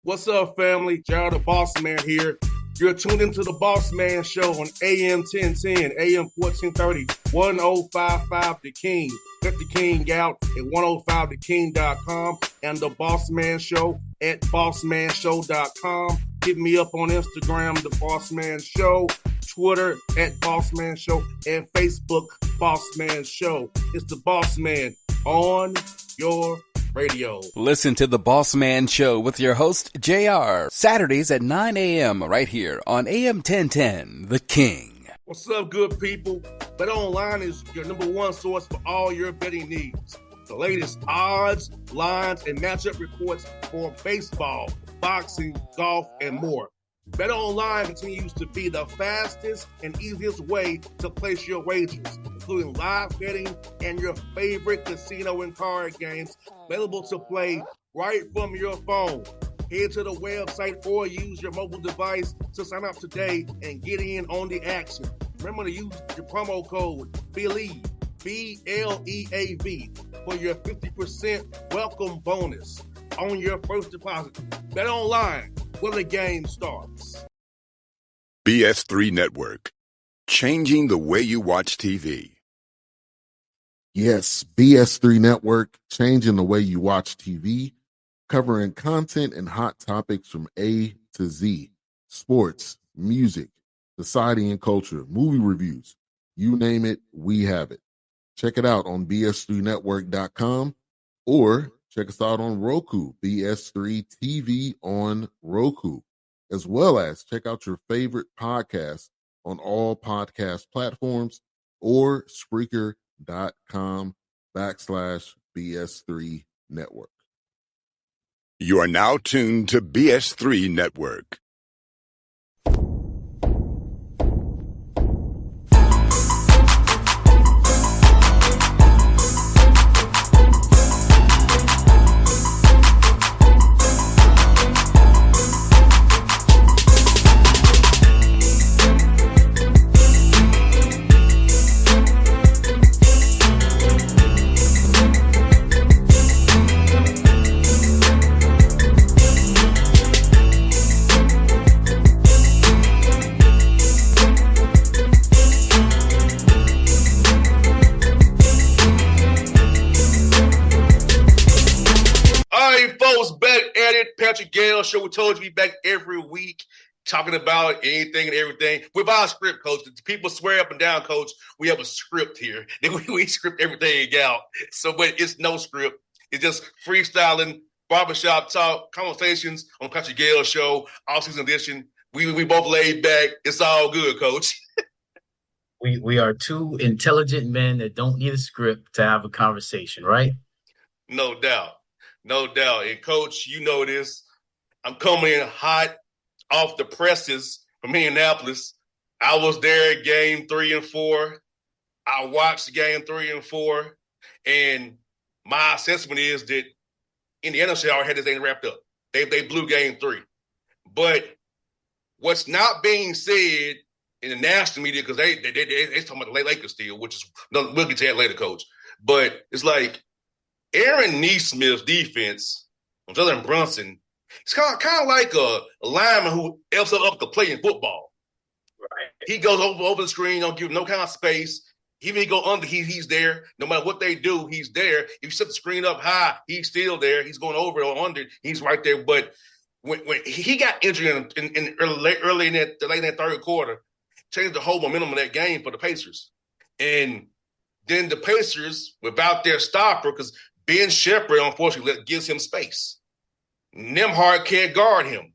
What's up, family? Gerald the Bossman here. You're tuned into the Bossman Show on AM 1010, AM 1430, 1055 The King. Let the King out at 105theking.com and the Bossman Show at bossmanshow.com. Hit me up on Instagram, The Bossman Show, Twitter at Bossman Show, and Facebook, Bossman Show. It's the Bossman on your radio. Listen to the Bossman Show with your host, JR, Saturdays at 9 a.m. right here on AM 1010, The King. What's up, good people? BetOnline is your number one source for all your betting needs. The latest odds, lines, and matchup reports for baseball, boxing, golf, and more. BetOnline continues to be the fastest and easiest way to place your wagers, including live betting and your favorite casino and card games available to play right from your phone. Head to the website or use your mobile device to sign up today and get in on the action. Remember to use your promo code BELIEVE, BLEAV, for your 50% welcome bonus on your first deposit. BetOnline, where the game starts. BS3 Network, changing the way you watch TV. Yes, BS3 Network, changing the way you watch TV, covering content and hot topics from A to Z, sports, music, society and culture, movie reviews, you name it, we have it. Check it out on bs3network.com or check us out on Roku, BS3 TV on Roku, as well as check out your favorite podcast on all podcast platforms or Spreaker.com/BS3 Network. You are now tuned to BS3 Network. Gayle show. We told you we back every week talking about anything and everything. We're by a script, coach. People swear up and down, coach, we have a script here. We script everything out. So, but it's no script. It's just freestyling, barbershop talk, conversations on Patrick Gayle show, all-season edition. We both laid back. It's all good, coach. We are two intelligent men that don't need a script to have a conversation, right? No doubt. No doubt. And, coach, you know this. I'm coming in hot off the presses from Indianapolis. I was there at game 3 and 4. I watched game 3 and 4. And my assessment is that Indiana should already had this thing wrapped up. They blew game 3. But what's not being said in the national media, because they talking about the Lakers still, which is, we'll get to that later, coach. But it's like Aaron Nesmith's defense, other than Brunson, it's kind of like a lineman who else up to play in football. Right. He goes over the screen, don't give no kind of space. Even if he go under, he's there. No matter what they do, he's there. If you set the screen up high, he's still there. He's going over or under, he's right there. But when he got injured in early in that late in that third quarter, changed the whole momentum of that game for the Pacers. And then the Pacers, without their stopper, because Ben Shepherd, unfortunately, gives him space. Nembhard can't guard him.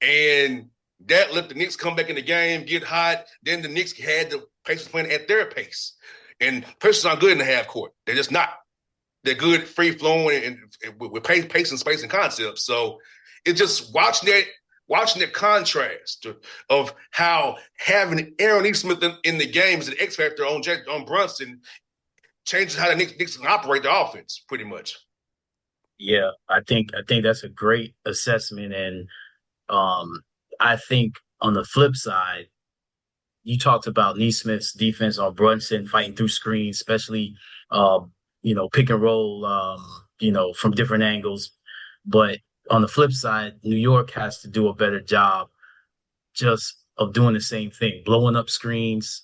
And that let the Knicks come back in the game, get hot. Then the Knicks had the Pacers playing at their pace. And Pacers aren't good in the half court. They're just not. They're good free-flowing and with pace and space and concepts. So it's just watching that contrast of how having Aaron Nesmith in the game as an X factor on Brunson changes how the Knicks can operate the offense, pretty much. Yeah, I think that's a great assessment, and I think on the flip side, you talked about Nesmith's defense on Brunson fighting through screens, especially pick and roll, from different angles. But on the flip side, New York has to do a better job just of doing the same thing, blowing up screens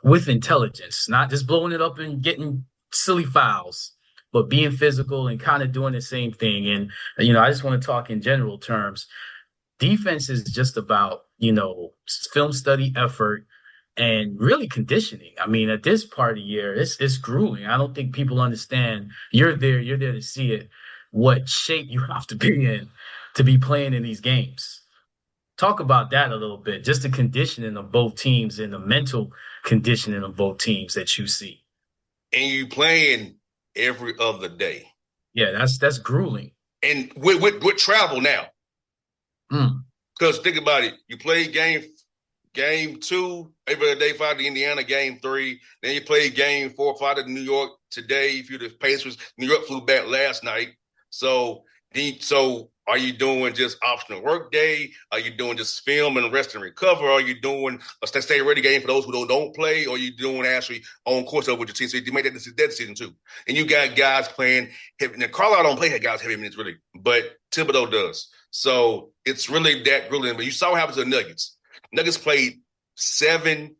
with intelligence, not just blowing it up and getting silly fouls, but being physical and kind of doing the same thing. And, I just want to talk in general terms. Defense is just about, film study, effort, and really conditioning. I mean, at this part of the year, it's grueling. I don't think people understand. You're there to see it, what shape you have to be in to be playing in these games. Talk about that a little bit, just the conditioning of both teams and the mental conditioning of both teams that you see. And you playing every other day. Yeah, that's grueling. And with travel now. Because think about it. You play game 2 every other day, fly to Indiana, game 3. Then you play game 4, fly to New York today. If you're the Pacers, New York flew back last night. So are you doing just optional work day? Are you doing just film and rest and recover? Are you doing a stay ready game for those who don't play? Or are you doing actually on course over with your team? So you made that decision too. And you got guys playing heavy. Now, Carlisle don't play guys heavy minutes really, but Thibodeau does. So it's really that grueling. But you saw what happened to the Nuggets. Nuggets played 7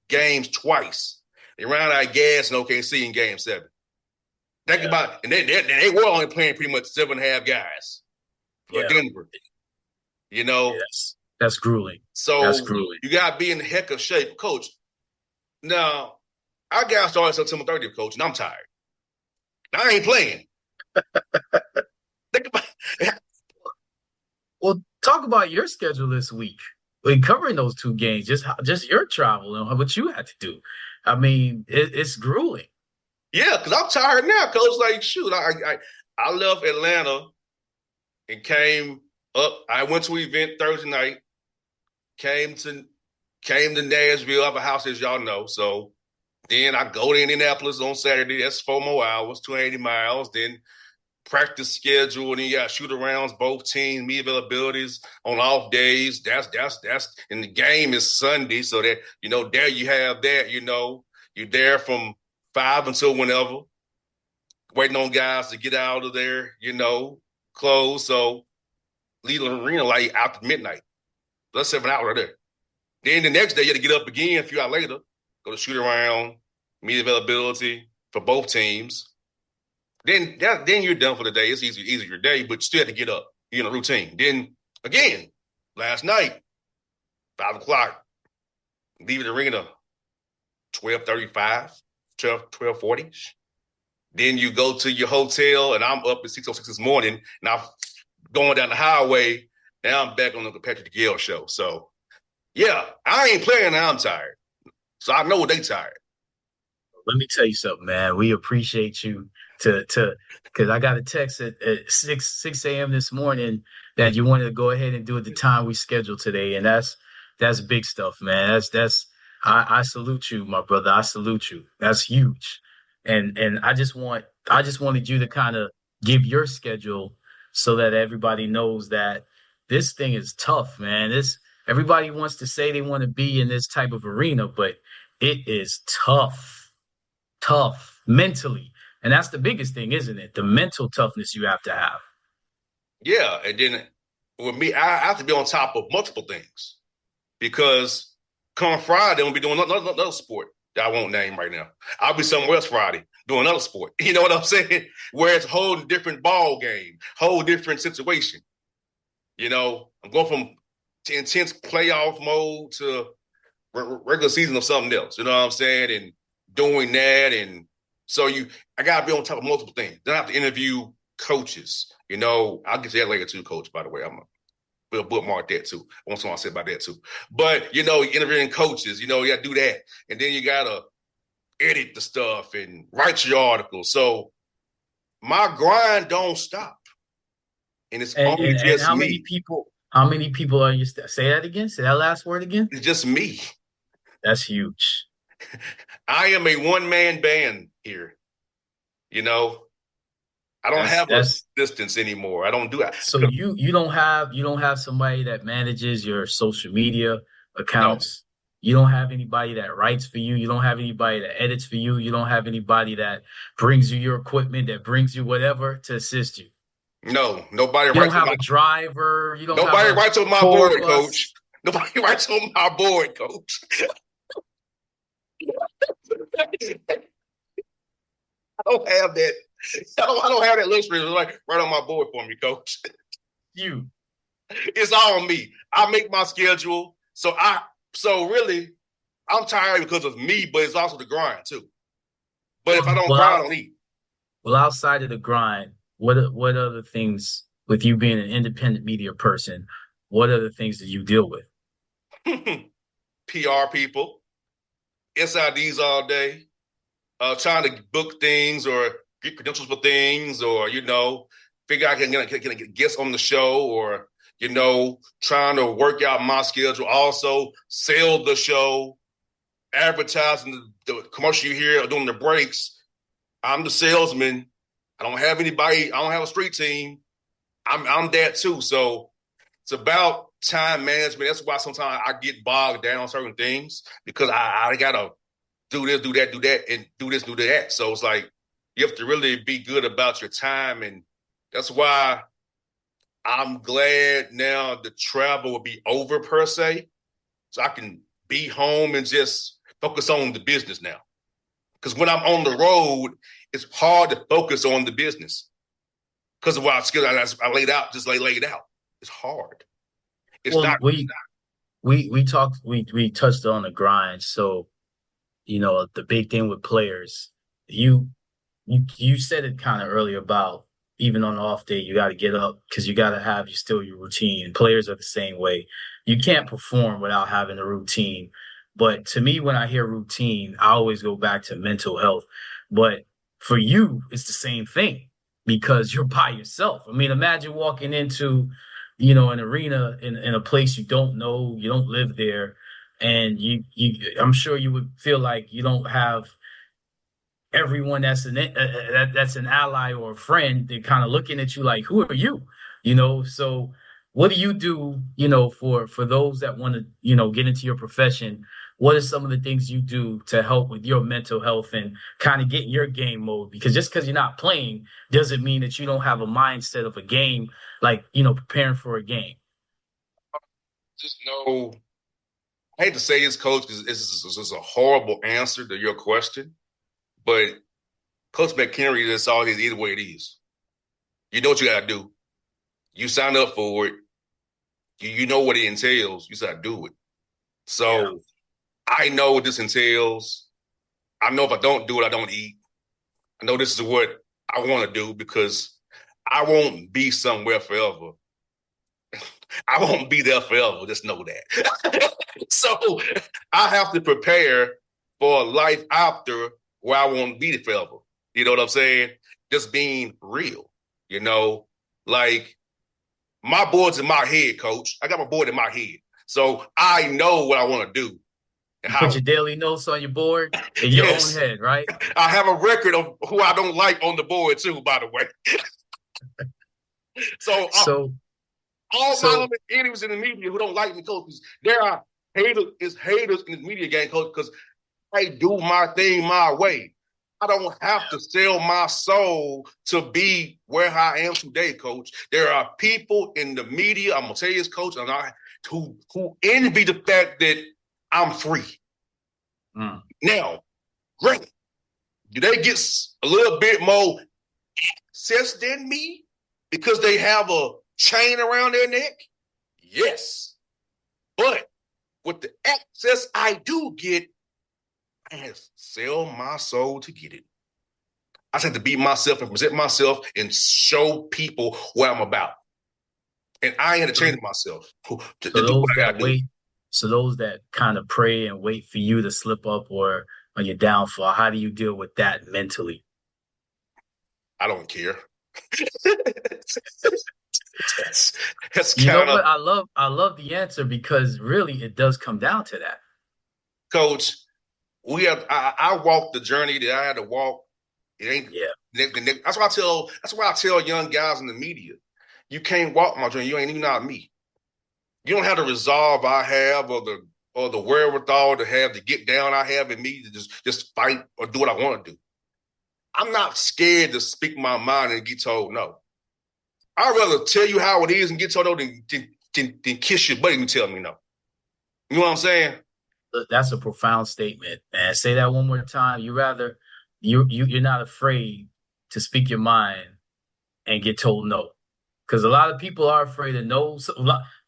games twice. They ran out of gas in OKC in game 7. Think about it. And they were only playing pretty much 7.5 guys for Denver. Yes. That's grueling. So that's grueling. You got to be in the heck of shape. Coach, now, our guy started September 30th, Coach, and I'm tired. I ain't playing. Think about it. Well, talk about your schedule this week. Covering those 2 games, just your travel and what you had to do. I mean, it's grueling. Yeah, because I'm tired now, Coach. Like, shoot, I left Atlanta and came up. I went to an event Thursday night, came to Nashville. I have a house, as y'all know. So then I go to Indianapolis on Saturday. That's 4 more hours, 280 miles. Then practice schedule, and then you got shoot-arounds, both teams, meet availabilities on off days. That's and the game is Sunday, so that, there you have that, you're there from 5 until whenever, waiting on guys to get out of there, close. So leave the arena like after midnight. That's 7 hours right there. Then the next day, you had to get up again a few hours later, go to shoot around, meet availability for both teams. Then you're done for the day. It's easier day, but you still have to get up. You're in a routine. Then again, last night, 5 o'clock, leaving the arena 12:35, 12:40. Then you go to your hotel, and I'm up at 6:06 this morning. Now going down the highway. Now I'm back on the Patrick Gayle show. So yeah, I ain't playing now. I'm tired. So I know they tired. Let me tell you something, man. We appreciate you because I got a text at 6 a.m. this morning that you wanted to go ahead and do it the time we scheduled today. And that's big stuff, man. I salute you, my brother. I salute you. That's huge. And I just wanted you to kind of give your schedule so that everybody knows that this thing is tough, man. Everybody wants to say they want to be in this type of arena, but it is tough mentally. And that's the biggest thing, isn't it? The mental toughness you have to have. Yeah. And then with me, I have to be on top of multiple things because come Friday, I'm going to be doing another sport that I won't name right now. I'll be somewhere else Friday doing another sport. You know what I'm saying? Where it's a whole different ball game, whole different situation. I'm going from intense playoff mode to regular season of something else. You know what I'm saying? And doing that. And so I got to be on top of multiple things. Then I have to interview coaches. I'll get to that later too, Coach, by the way. I'm going to bookmark that too. I want someone to say about that too. But, interviewing coaches, you got to do that. And then you got to edit the stuff and write your articles. So my grind don't stop. And it's only just and how me. How many people are you? Say that again. Say that last word again. It's just me. That's huge. I am a one-man band here. I don't have assistants anymore. I don't do that. So you don't have somebody that manages your social media accounts. No. You don't have anybody that writes for you. You don't have anybody that edits for you. You don't have anybody that brings you your equipment, that brings you whatever to assist you. No, nobody You don't writes on have my a driver. You don't have nobody a writes on my tour board, bus. coach. Nobody writes on my board, coach. I don't have that. I don't have that luxury to like right on my board for me, coach. You. It's all on me. I make my schedule. So really, I'm tired because of me, but it's also the grind too. But if I don't Well, grind, I don't eat. outside of the grind, what other things with you being an independent media person? What other things do you deal with? PR people, SIDs all day, trying to book things or get credentials for things, or figure out can I get guests on the show, or trying to work out my schedule. Also, sell the show, advertising the commercial you hear during the breaks. I'm the salesman. I don't have anybody. I don't have a street team. I'm that too. So it's about time management. That's why sometimes I get bogged down on certain things because I gotta do this, do that, and do this, do that. So it's like you have to really be good about your time, and that's why I'm glad now the travel will be over per se, so I can be home and just focus on the business now. Because when I'm on the road, it's hard to focus on the business because of what I laid out, just laid out. It's hard. It's Well, not. we talked we touched on the grind. So, the big thing with players, you you said it kind of earlier about even on the off day, you got to get up because you got to have your routine. And players are the same way. You can't perform without having a routine. But to me, when I hear routine, I always go back to mental health. But for you, it's the same thing because you're by yourself. I mean, imagine walking into, an arena in a place you don't know, you don't live there, and I'm sure you would feel like you don't have everyone that's an ally or a friend. They're kind of looking at you like, who are you? So what do you do, for those that want to, get into your profession? What are some of the things you do to help with your mental health and kind of get in your game mode? Because just because you're not playing doesn't mean that you don't have a mindset of a game, like, preparing for a game. Just know. I hate to say this, coach, because this is a horrible answer to your question, but Coach McHenry, that's all it is, either way it is. You know what you got to do. You sign up for it. You know what it entails. You got to do it. Yeah. So I know what this entails. I know if I don't do it, I don't eat. I know this is what I want to do because I won't be somewhere forever. I won't be there forever. Just know that. So I have to prepare for a life after where I won't be forever. You know what I'm saying? Just being real. Like my board's in my head, coach. I got my board in my head. So I know what I want to do. And You put how, your daily notes on your board in your own yes, head, right? I have a record of who I don't like on the board too, by the way. So So, all my so enemies in the media who don't like me, coach, there are haters in the media game, coach, because I do my thing my way. I don't have to sell my soul to be where I am today, coach. There are people in the media, I'm gonna tell you this, coach, who envy the fact that I'm free. Now, great. Do they get a little bit more access than me because they have a chain around their neck? Yes. But with the access I do get, I had to sell my soul to get it. I just had to be myself and present myself and show people what I'm about. And I ain't had to change myself to So do what those I that gotta do. wait, so those that kind of pray and wait for you to slip up or on your downfall, how do you deal with that mentally? I don't care. that's You know kind of what? I love the answer because really it does come down to that. coach. I walked the journey that I had to walk. It ain't Yeah. that's why I tell young guys in the media, you can't walk my journey. You ain't even not me. You don't have the resolve I have or the wherewithal to have the get down I have in me to just fight or do what I want to do. I'm not scared to speak my mind and get told no. I'd rather tell you how it is and get told no than kiss your butt and tell me no. You know what I'm saying? That's a profound statement, man. Say that one more time. You're not afraid to speak your mind and get told no. Because a lot of people are afraid of no.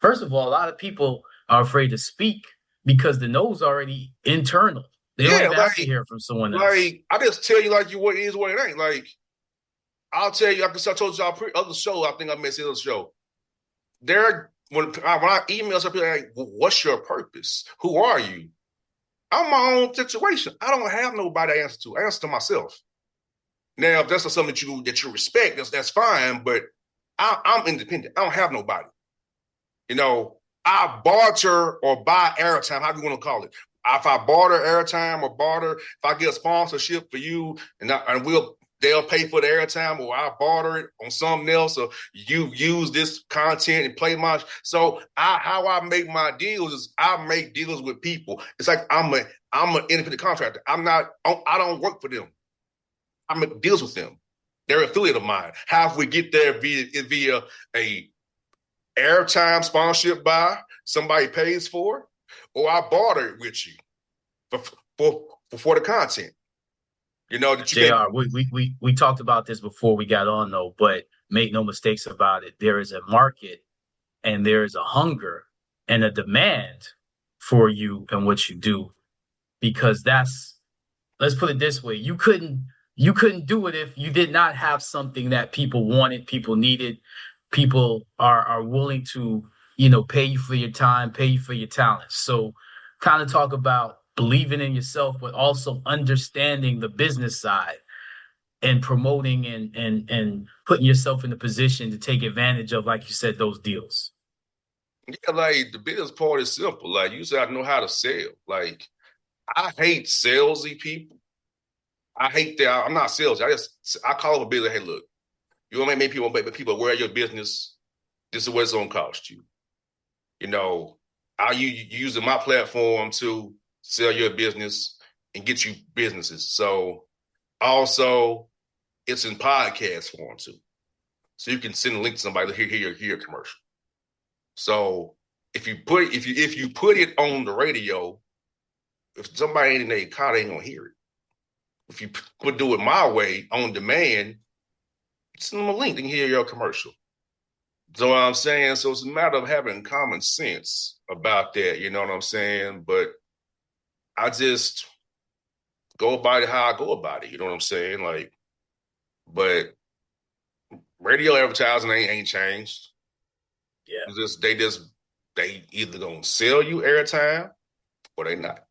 First of all, a lot of people are afraid to speak because the no's already internal. They don't Yeah, even have to hear from someone else. like I just tell you like you what it is, what it ain't. Like I'll tell you, I told y'all other show. I think I missed the other show. When I email some people like, "What's your purpose? Who are you?" I'm my own situation. I don't have nobody to answer to. I answer to myself. Now, if that's something that you respect, that's fine. But I'm independent. I don't have nobody. You know, I barter or buy airtime. How do you want to call it? If I barter airtime or barter, if I get a sponsorship for you, they'll pay for the airtime, or I barter it on something else, or you use this content and play my. So how I make my deals is I make deals with people. It's like I'm an independent contractor. I don't work for them. I make deals with them. They're an affiliate of mine. How if we get there via a airtime sponsorship by somebody pays for, or I barter it with you for the content. You know that you JR, we talked about this before we got on though, but make no mistakes about it. There is a market and there is a hunger and a demand for you and what you do, because let's put it this way. You couldn't do it if you did not have something that people wanted, people needed, people are willing to, pay you for your time, pay you for your talents. So kind of talk about believing in yourself, but also understanding the business side and promoting and putting yourself in a position to take advantage of, like you said, those deals. Yeah, like the business part is simple. Like you said, I know how to sell. Like I hate salesy people. I hate that. I'm not salesy. I call up a business. Hey, look, you want to make people aware of your business. This is what it's gonna cost you. You know, you using my platform to sell your business and get you businesses. So also, it's in podcast form too. So you can send a link to somebody to hear your commercial. So if you put it on the radio, if somebody ain't in their car, they ain't gonna hear it. If you do it my way on demand, send them a link, they can hear your commercial. So what I'm saying, so it's a matter of having common sense about that. You know what I'm saying? But I just go about it how I go about it. You know what I'm saying? Like, but radio advertising ain't changed. Yeah. They either gonna sell you airtime or they not.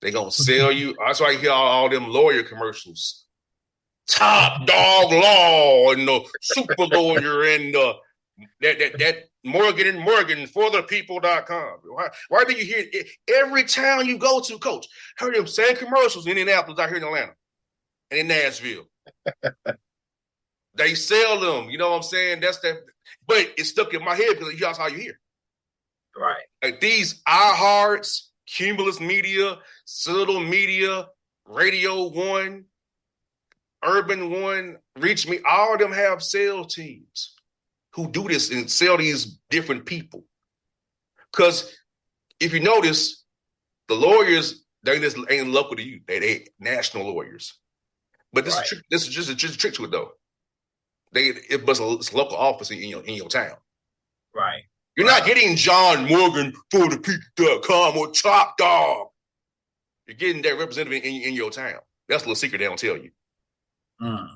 They gonna sell you. That's why you hear all them lawyer commercials. Top dog law and the super lawyer and that Morgan and Morgan for the people.com. Why do you hear it? Every town you go to, coach? Heard them same commercials in Indianapolis, out here in Atlanta and in Nashville. They sell them, you know what I'm saying? That's that, but it's stuck in my head because that's how you hear. Right. Like these iHearts, Cumulus Media, Citadel Media, Radio One, Urban One, Reach Me, all of them have sales teams who do this and sell these different people. Because if you notice, the lawyers, they just ain't local to you. They national lawyers. But this is just a trick to it though. It's a local office in your town. Right. You're not getting John Morgan for the people.com or Top Dog. You're getting that representative in your town. That's a little secret they don't tell you.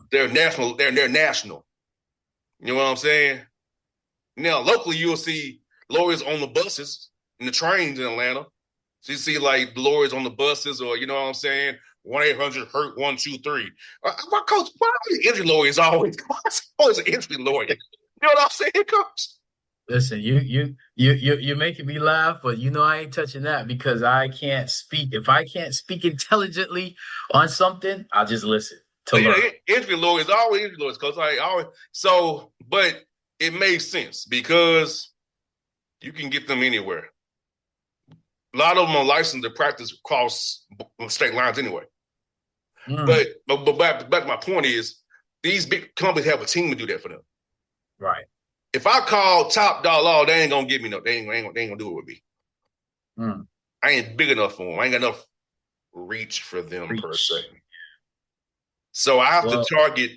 They're national. They're national. You know what I'm saying? Now, locally, you'll see lawyers on the buses and the trains in Atlanta. So you see like lawyers on the buses, or you know what I'm saying? 1-800-HURT-123. My coach, why are the injury lawyers always an injury lawyer? You know what I'm saying, coach? Listen, you're making me laugh, but I ain't touching that because I can't speak. If I can't speak intelligently on something, I'll just listen to learn. Injury lawyers always injury lawyers, coach. I always but it makes sense because you can get them anywhere. A lot of them are licensed to practice across state lines anyway. But back to my point is, these big companies have a team to do that for them. Right. If I call top dollar law, they ain't gonna give me no. They ain't gonna do it with me. Mm. I ain't big enough for them. I ain't got enough reach for them per se. Reach. So I have to Well, target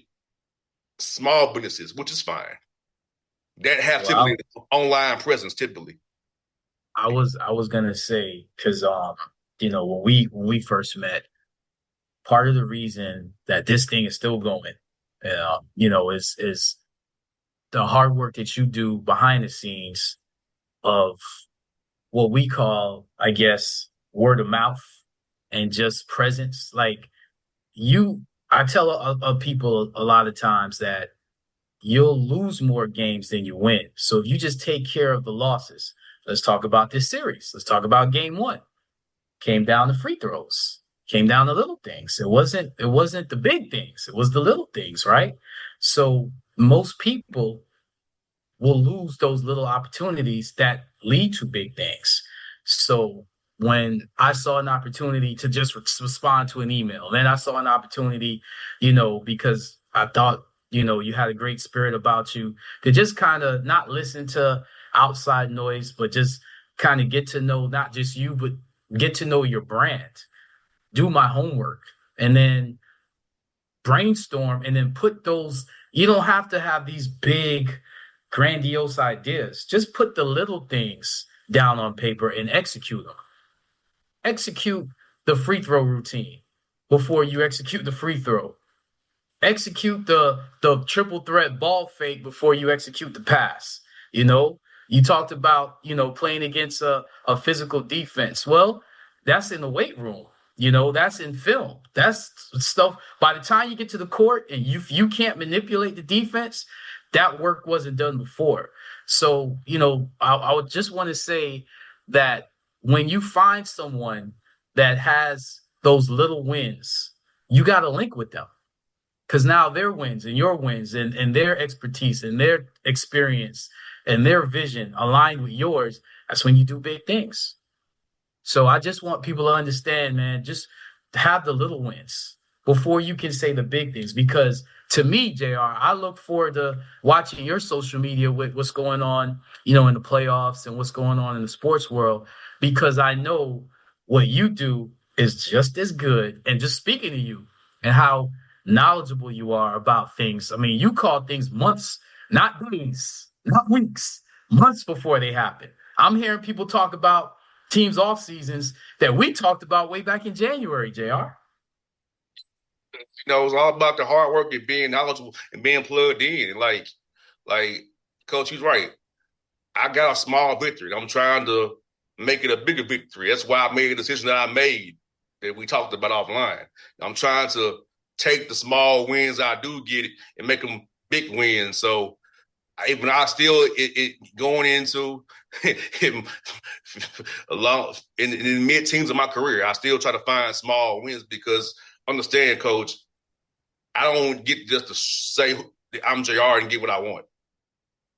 small businesses, which is fine. That have typically well, online presence typically. I was gonna say because when we first met, part of the reason that this thing is still going, is the hard work that you do behind the scenes of what we call, I guess, word of mouth and just presence. Like I tell people a lot of times that you'll lose more games than you win. So if you just take care of the losses, let's talk about this series. Let's talk about game one. Came down to free throws, came down to little things. It wasn't the big things. It was the little things, right? So most people will lose those little opportunities that lead to big things. So when I saw an opportunity to just respond to an email, then I saw an opportunity, because I thought, you had a great spirit about you to just kind of not listen to outside noise, but just kind of get to know not just you, but get to know your brand, do my homework, and then brainstorm and then put those. You don't have to have these big, grandiose ideas. Just put the little things down on paper and execute them. Execute the free throw routine before you execute the free throw. Execute the triple threat ball fake before you execute the pass. You talked about, playing against a physical defense. Well, that's in the weight room. That's in film. That's stuff. By the time you get to the court and you can't manipulate the defense, that work wasn't done before. So, I would just want to say that when you find someone that has those little wins, you got to link with them because now their wins and your wins and their expertise and their experience and their vision aligned with yours, that's when you do big things. So I just want people to understand, man, just have the little wins before you can say the big things. Because to me, JR, I look forward to watching your social media with what's going on, in the playoffs and what's going on in the sports world, because I know what you do is just as good. And just speaking to you and how knowledgeable you are about things. I mean, you call things months, not days, not weeks, months before they happen. I'm hearing people talk about teams' off seasons that we talked about way back in January, JR. It's all about the hard work and being knowledgeable and being plugged in. And like Coach, he's right. I got a small victory. I'm trying to make it a bigger victory. That's why I made the decision that I made that we talked about offline. I'm trying to take the small wins I do get and make them big wins. So even I still it going into along in the mid teens of my career, I still try to find small wins because understand, Coach, I don't get just to say I'm JR and get what I want.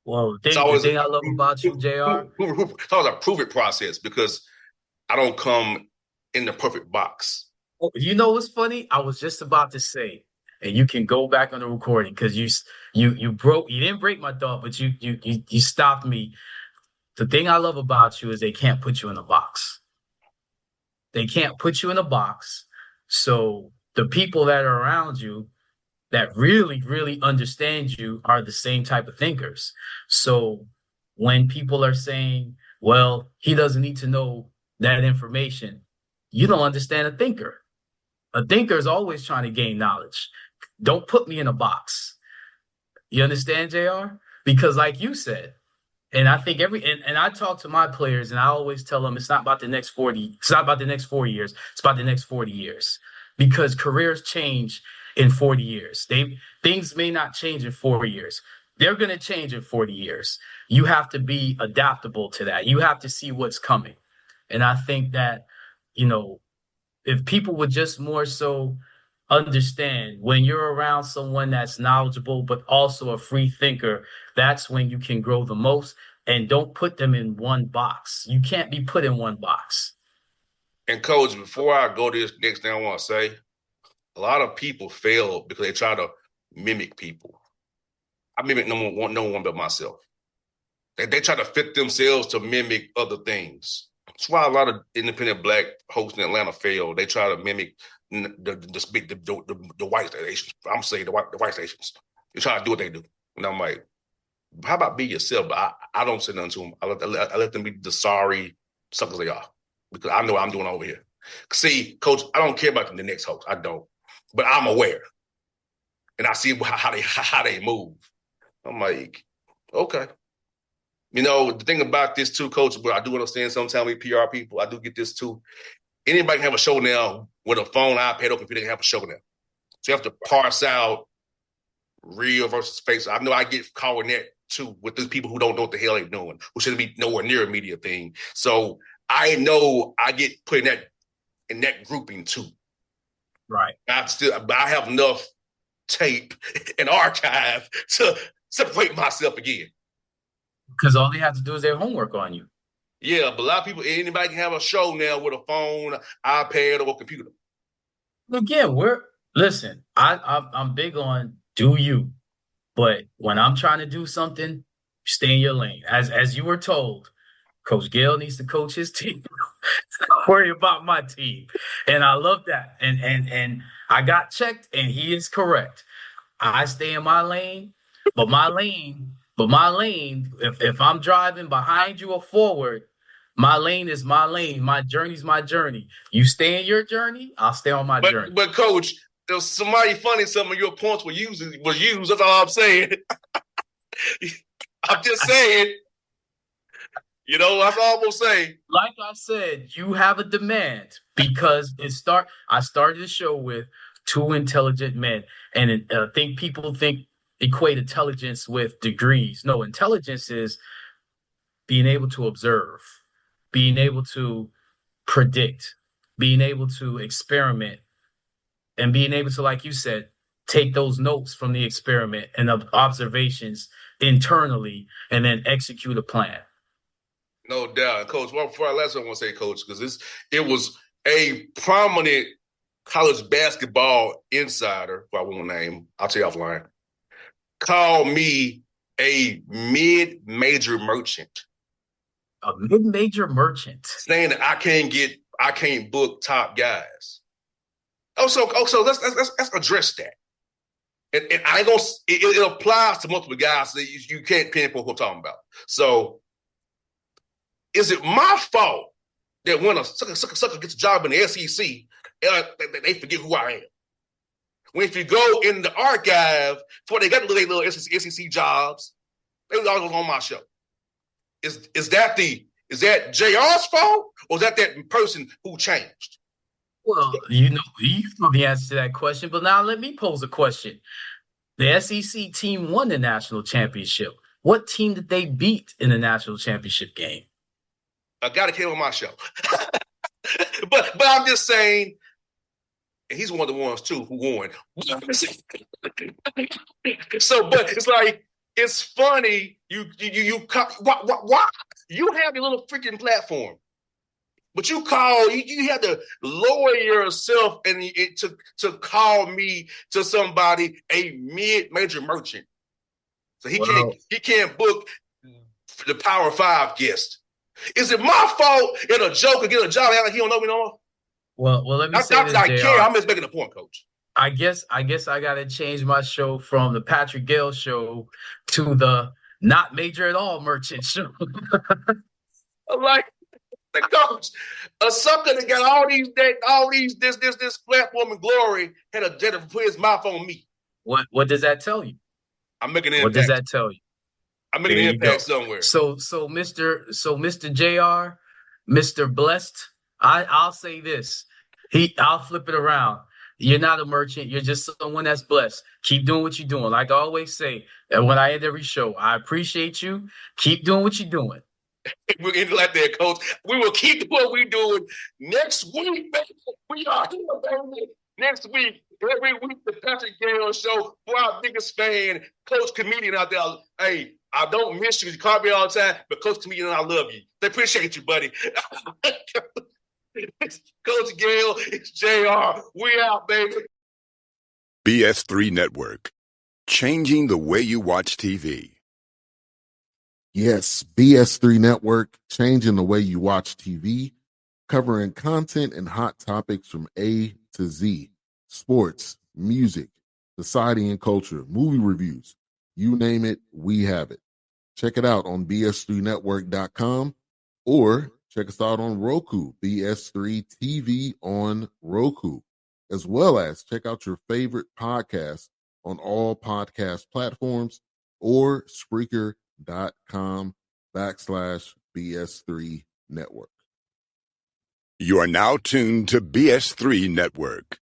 Well, It's the always thing I love about you, JR. it's always a prove it process because I don't come in the perfect box. Oh, you know what's funny? I was just about to say, and you can go back on the recording because you didn't break my thought, but you stopped me. The thing I love about you is they can't put you in a box. They can't put you in a box. So the people that are around you that really, really understand you are the same type of thinkers. So when people are saying, well, he doesn't need to know that information, you don't understand a thinker. A thinker is always trying to gain knowledge. Don't put me in a box. You understand, JR? Because like you said, and I think and I talk to my players and I always tell them it's not about the next 40, it's not about the next 4 years, it's about the next 40 years. Because careers change in 40 years. Things may not change in 4 years. They're gonna change in 40 years. You have to be adaptable to that. You have to see what's coming. And I think that, you know, if people would just more so understand when you're around someone that's knowledgeable but also a free thinker, that's when you can grow the most. And don't put them in one box. You can't be put in one box. And Coach, before I go to this next thing I want to say, a lot of people fail because they try to mimic people. I mimic no one but myself. They try to fit themselves to mimic other things. That's why a lot of independent black hosts in Atlanta fail. They try to mimic the white stations. I'm saying the white stations. They try to do what they do. And I'm like, how about be yourself? But I don't say nothing to them. I let them be the sorry suckers they are. Because I know what I'm doing over here. See, Coach, I don't care about the next host. I don't. But I'm aware. And I see how they move. I'm like, okay. You know, the thing about this too, Coach, but I do understand sometimes we PR people, I do get this too. Anybody can have a show now with a phone, iPad, or computer, can have a show now. So you have to parse out real versus fake. So I know I get caught with that too, with these people who don't know what the hell they're doing, who shouldn't be nowhere near a media thing. So I know I get put in that grouping too. Right. But I have enough tape and archive to separate myself again. Because all they have to do is their homework on you. Yeah, but a lot of people, anybody can have a show now with a phone, iPad, or a computer. Again, I'm big on do you, but when I'm trying to do something, stay in your lane. As you were told, Coach Gayle needs to coach his team. Don't worry about my team, and I love that. And I got checked, and he is correct. I stay in my lane, but my lane, if I'm driving behind you or forward, my lane is my lane. My journey's my journey. You stay in your journey, I'll stay on my journey. But Coach, if somebody funny, some of your points were used. That's all I'm saying. I'm just saying. You know, that's all I'm gonna say. Like I said, you have a demand because I started the show with two intelligent men, and I think people equate intelligence with degrees. No, intelligence is being able to observe, being able to predict, being able to experiment, and being able to, like you said, take those notes from the experiment and observations internally and then execute a plan. No doubt. Coach, well, before I last I want to say, Coach, because it was a prominent college basketball insider, if I won't name, I'll tell you offline, called me a mid-major merchant. A mid-major merchant. Saying that I can't book top guys. So let's address that. And I ain't gonna, it applies to multiple guys so you can't pinpoint what I'm talking about. So is it my fault that when a sucker gets a job in the SEC, they forget who I am? When if you go in the archive before they got their little SEC jobs, they was always on my show. Is that JR's fault, or is that person who changed? Well, you know the answer to that question, but now let me pose a question. The SEC team won the national championship. What team did they beat in the national championship game? A guy that came on my show. but I'm just saying, and he's one of the ones too who won. So, but it's like, it's funny. Why you have your little freaking platform, but you had to lower yourself and to call me to somebody a mid-major merchant. So he can't book the Power 5 guest. Is it my fault that a joker get a job like he don't know me no more? Well, let me say this, I JR. care. I'm just making a point, Coach. I guess I got to change my show from the Patrick Gayle show to the not major at all merchant show. Like the Coach, a sucker that got all these this platform and glory had to put his mouth on me. What does that tell you? I'm making an impact. What does that tell you? I'm making an impact somewhere. So Mr. JR, Mr. Blessed, I'll say this. I'll flip it around. You're not a merchant. You're just someone that's blessed. Keep doing what you're doing. Like I always say, and when I end every show, I appreciate you. Keep doing what you're doing. We're getting like that, Coach. We will keep doing what we're doing next week, baby. We are here, baby. Next week, every week, the Patrick Gayle show for our biggest fan, Coach Comedian out there. Hey, I don't miss you. You call me all the time, but Coach Comedian, I love you. They appreciate you, buddy. Coach Gayle, it's JR. We out, baby. BS3 Network. changing the way you watch TV. Yes, BS3 Network, changing the way you watch TV, covering content and hot topics from A to Z, sports, music, society and culture, movie reviews. You name it, we have it. Check it out on bs3network.com or check us out on Roku, BS3 TV on Roku, as well as check out your favorite podcast on all podcast platforms or Spreaker.com/BS3 Network. You are now tuned to BS3 Network.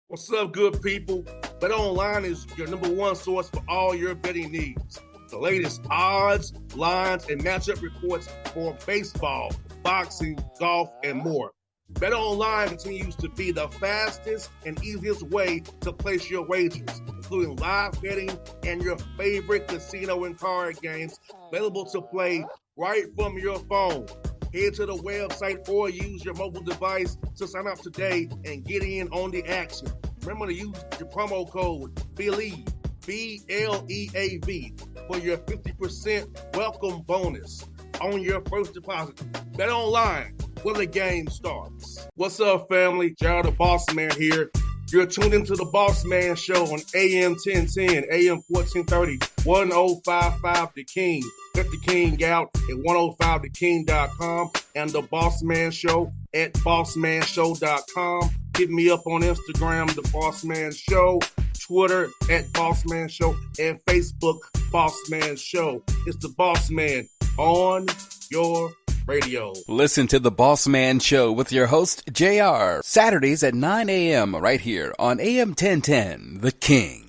What's up, good people? BetOnline is your number one source for all your betting needs. The latest odds, lines, and matchup reports for baseball, boxing, golf, and more. BetOnline continues to be the fastest and easiest way to place your wagers, including live betting and your favorite casino and card games available to play right from your phone. Head to the website or use your mobile device to sign up today and get in on the action. Remember to use your promo code BELIEVE, BLEAV, for your 50% welcome bonus on your first deposit. BetOnline, where the game starts. What's up, family? Jared the Bossman here. You're tuned into the Bossman Show on AM 1010, AM 1430, 1055 The King. Let the King out at 105theking.com and the Bossman Show at bossmanshow.com. Hit me up on Instagram, The Bossman Show, Twitter at Bossman Show, and Facebook, Bossman Show. It's the Bossman on your radio. Listen to The Bossman Show with your host, JR, Saturdays at 9 a.m. right here on AM 1010, The King.